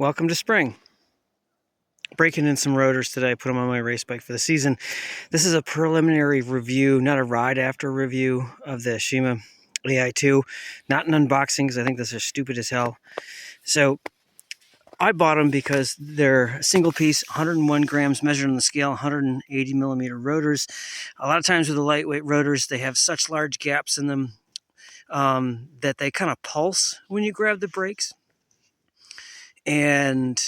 Welcome to spring. Breaking in some rotors today, put them on my race bike for the season. This is a preliminary review, not a ride after review of the Ashima AI2. Not an unboxing because I think this is stupid as hell. So I bought them because they're a single piece, 101 grams measured on the scale, 180 millimeter rotors. A lot of times with the lightweight rotors, they have such large gaps in them that they kind of pulse when you grab the brakes. And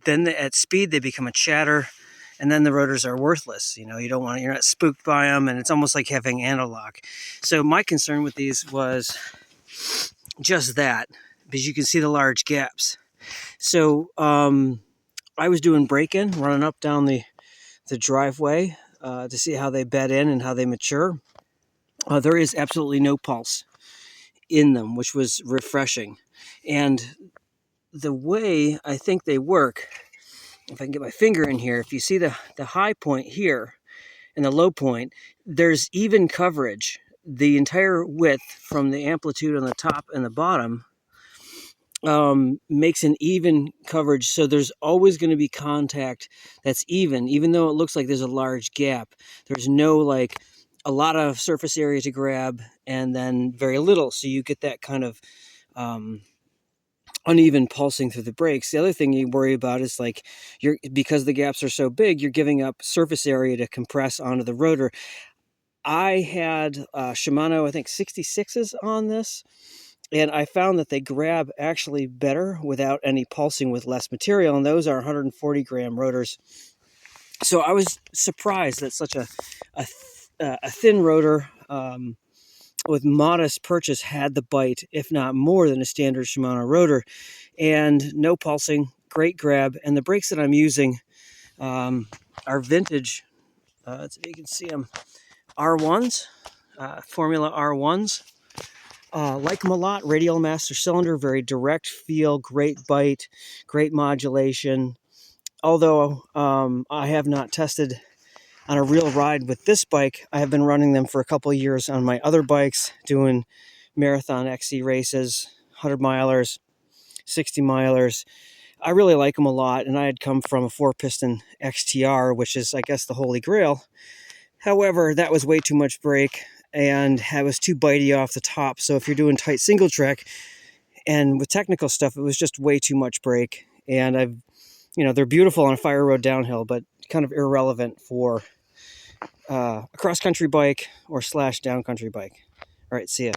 then at speed they become a chatter, and then the rotors are worthless. You're not spooked by them, and it's almost like having anti-lock. So my concern with these was just that, because you can see the large gaps. So I was doing break-in, running up down the driveway to see how they bed in and how they mature. There is absolutely no pulse in them, which was refreshing. And the way I think they work, if I can get my finger in here, if you see the high point here and the low point, there's even coverage. The entire width from the amplitude on the top and the bottom makes an even coverage. So there's always going to be contact that's even though it looks like there's a large gap. There's no like a lot of surface area to grab and then very little. So you get that kind of uneven pulsing through the brakes. The other thing you worry about is like because the gaps are so big, you're giving up surface area to compress onto the rotor. I had Shimano, I think 66s on this, and I found that they grab actually better without any pulsing with less material, and those are 140 gram rotors. So I was surprised that such a thin rotor with modest purchase had the bite, if not more than a standard Shimano rotor, and no pulsing, great grab. And the brakes that I'm using are vintage, so you can see them, R1s, Formula R1s. Like them a lot. Radial master cylinder, very direct feel, great bite, great modulation. Although I have not tested on a real ride with this bike, I have been running them for a couple of years on my other bikes, doing marathon XC races, 100 milers, 60 milers. I really like them a lot, and I had come from a 4-piston XTR, which is, I guess, the holy grail. However, that was way too much brake, and it was too bitey off the top. So if you're doing tight single track, and with technical stuff, it was just way too much brake. And they're beautiful on a fire road downhill, but kind of irrelevant for a cross-country bike or /down country bike. All right, see ya.